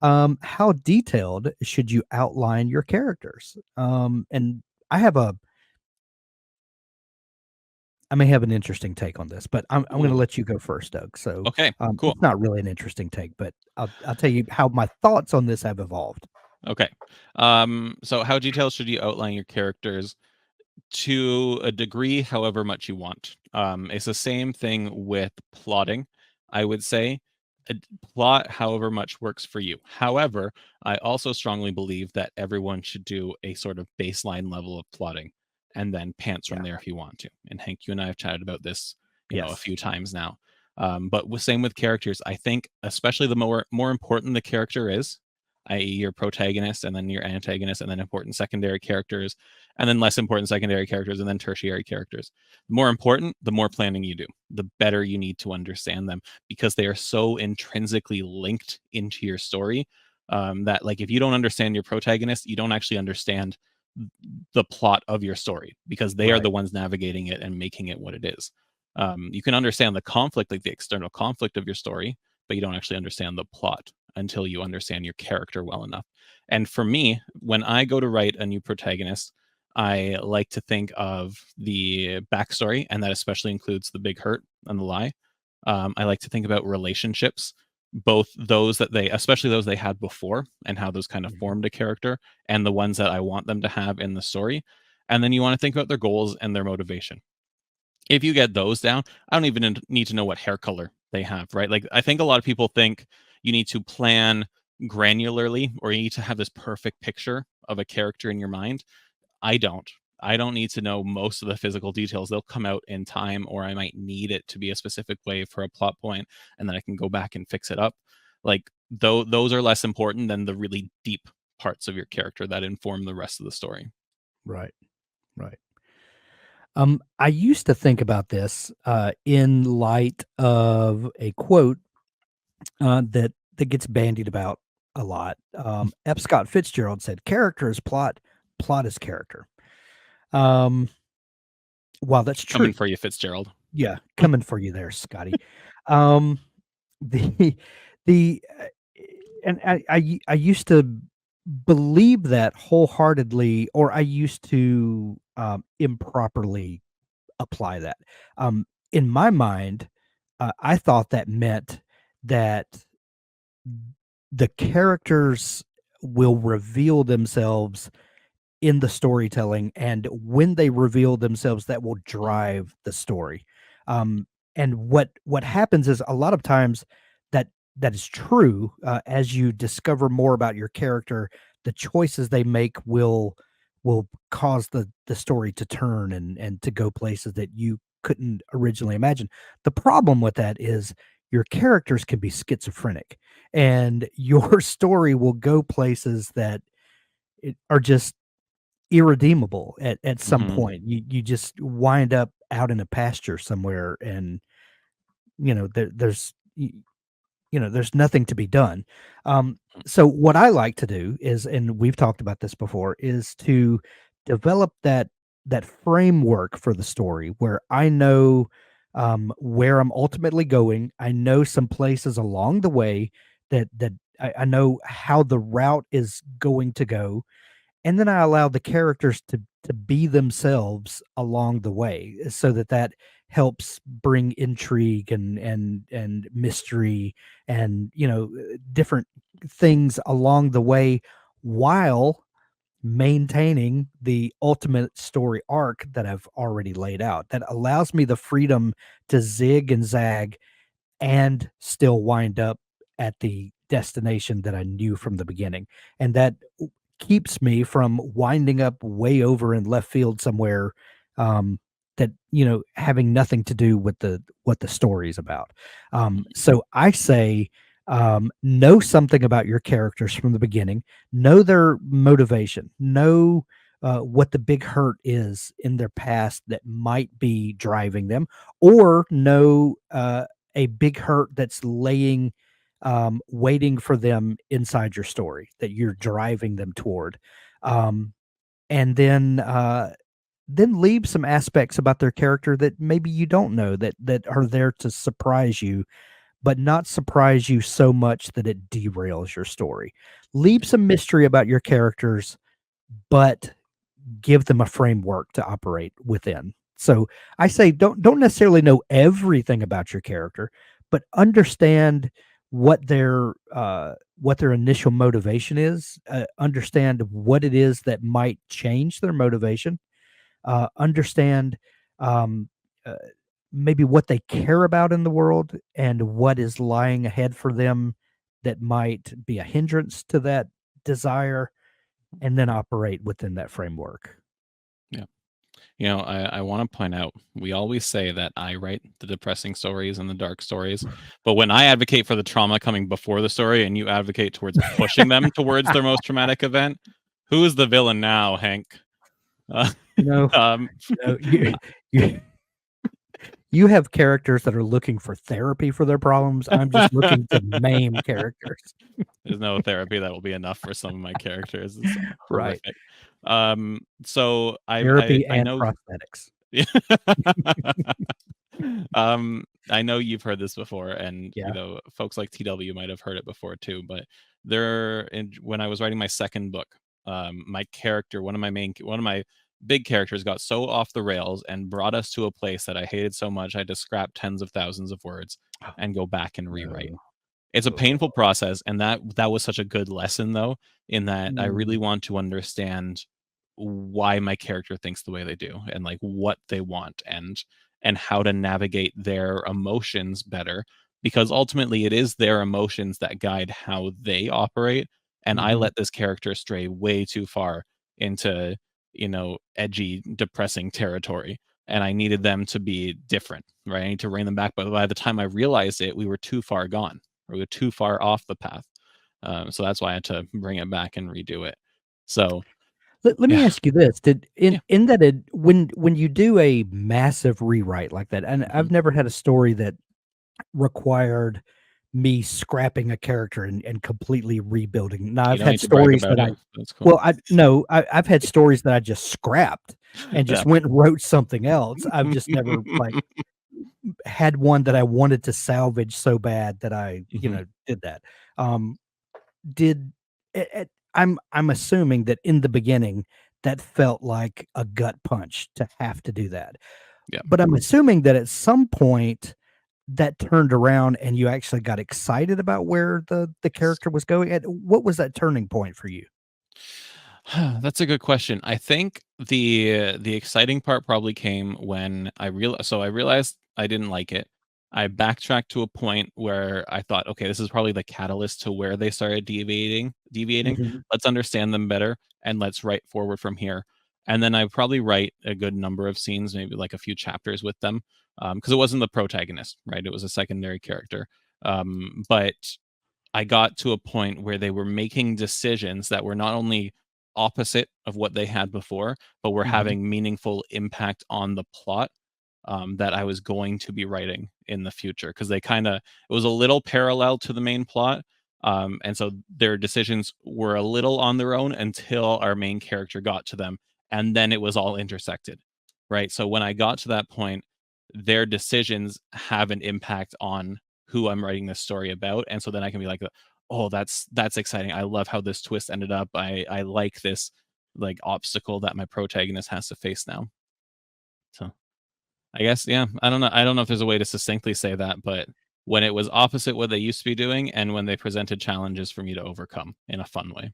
How detailed should you outline your characters? And I have a I may have an interesting take on this, but I'm gonna Ooh, let you go first, Doug. So, okay, cool. it's not really an interesting take, but I'll tell you how my thoughts on this have evolved. Okay. So how detailed should you outline your characters? To a degree, however much you want. It's the same thing with plotting, I would say. A plot however much works for you. However, I also strongly believe that everyone should do a sort of baseline level of plotting and then pants from Yeah. there if you want to. And Hank, you and I have chatted about this, a Yes. few times now. But same with characters. I think especially the more important the character is, i.e., your protagonist and then your antagonist and then important secondary characters and then less important secondary characters and then tertiary characters. The more important, the more planning you do, the better you need to understand them because they are so intrinsically linked into your story that, like, if you don't understand your protagonist, you don't actually understand the plot of your story because they are Right. the ones navigating it and making it what it is. You can understand the conflict, like the external conflict of your story, but you don't actually understand the plot until you understand your character well enough. And for me, when I go to write a new protagonist, I like to think of the backstory, and that especially includes the big hurt and the lie. I like to think about relationships, both those that they, especially those they had before, and how those kind of Mhm. formed a character, and the ones that I want them to have in the story. And then you want to think about their goals and their motivation. If you get those down, I don't even need to know what hair color they have, right? Like, I think a lot of people think you need to plan granularly or you need to have this perfect picture of a character in your mind. I don't. I don't need to know most of the physical details. They'll come out in time, or I might need it to be a specific way for a plot point, and then I can go back and fix it up. Like, though, those are less important than the really deep parts of your character that inform the rest of the story. Right. Right. I used to think about this, in light of a quote, that gets bandied about a lot. F. Scott Fitzgerald said, "Character is plot, plot is character." Um, while that's Coming true, for you, Fitzgerald. yeah, coming for you there, Scotty. Um, the the and I used to believe that wholeheartedly, or I used to improperly apply that. In my mind, I thought that meant that the characters will reveal themselves in the storytelling, and when they reveal themselves, that will drive the story. Um, and what happens is a lot of times that that is true. As you discover more about your character, the choices they make will cause the story to turn and to go places that you couldn't originally imagine. The problem with that is your characters can be schizophrenic, and your story will go places that are just irredeemable at some Hmm. point. You just wind up out in a pasture somewhere, and there's nothing to be done. So what I like to do is, and we've talked about this before, is to develop that framework for the story where I know where I'm ultimately going. I know some places along the way that I know how the route is going to go, and then I allow the characters to be themselves along the way, so that helps bring intrigue and mystery and different things along the way, while maintaining the ultimate story arc that I've already laid out. That allows me the freedom to zig and zag and still wind up at the destination that I knew from the beginning. And that keeps me from winding up way over in left field somewhere, that having nothing to do with the what the story is about. So I say, know something about your characters from the beginning, know their motivation, know what the big hurt is in their past that might be driving them, or know a big hurt that's laying waiting for them inside your story that you're driving them toward. Um, and then leave some aspects about their character that maybe you don't know, that are there to surprise you, but not surprise you so much that it derails your story. Leave some mystery about your characters, but give them a framework to operate within. So I say don't necessarily know everything about your character, but understand what their initial motivation is. Understand what it is that might change their motivation. Understand um, uh, maybe what they care about in the world and what is lying ahead for them that might be a hindrance to that desire, and then operate within that framework. Yeah. I want to point out we always say that I write the depressing stories and the dark stories, but when I advocate for the trauma coming before the story and you advocate towards pushing them towards their most traumatic event, who is the villain now, Hank? Uh, No, um, no, you you have characters that are looking for therapy for their problems. I'm just looking to maim characters. there's no therapy that will be enough for some of my characters. It's Right. horrific. So Therapy I and know. prosthetics. Yeah. I know you've heard this before, and Yeah. folks like TW might have heard it before too. But when I was writing my second book, my character, one of my big characters, got so off the rails and brought us to a place that I hated so much I had to scrap tens of thousands of words Oh, and go back and rewrite. no. It's a Oh. painful process, and that was such a good lesson, though, in that I really Mm. want to understand why my character thinks the way they do, and like what they want, and how to navigate their emotions better, because ultimately it is their emotions that guide how they operate. And I Mhm. let this character stray way too far into edgy, depressing territory, and I needed them to be different, right? I need to rein them back, but by the time I realized it, we were too far gone, or we were too far off the path. So that's why I had to bring it back and redo it. So Let me yeah, ask you this, did yeah, in that it when you do a massive rewrite like that, and mhm. I've never had a story that required me scrapping a character and completely rebuilding. Now, You I've don't had need to brag stories that about I it. That's cool. well, I no, I've had stories that I just scrapped and Yeah. just went and wrote something else. I've just never, like, had one that I wanted to salvage so bad that I, Mhm. did that. Um, did I'm assuming that in the beginning, that felt like a gut punch to have to do that. Yeah. But I'm assuming that at some point that turned around and you actually got excited about where the Yes. character was going? And what was that turning point for you? That's a good question. I think the exciting part probably came when I realized I didn't like it. I backtracked to a point where I thought, okay, this is probably the catalyst to where they started deviating. Mhm, Let's understand them better and let's write forward from here. And then I probably write a good number of scenes, maybe like a few chapters with them, because it wasn't the protagonist, right? It was a secondary character. But I got to a point where they were making decisions that were not only opposite of what they had before, but were mhm, having meaningful impact on the plot, that I was going to be writing in the future. Because it was a little parallel to the main plot. And so their decisions were a little on their own until our main character got to them. And then it was all intersected, right? So when I got to that point, their decisions have an impact on who I'm writing this story about, and so then I can be like, "Oh, that's exciting. I love how this twist ended up. I like this like obstacle that my protagonist has to face now." So I guess yeah, I don't know if there's a way to succinctly say that, but when it was opposite what they used to be doing, and when they presented challenges for me to overcome in a fun way.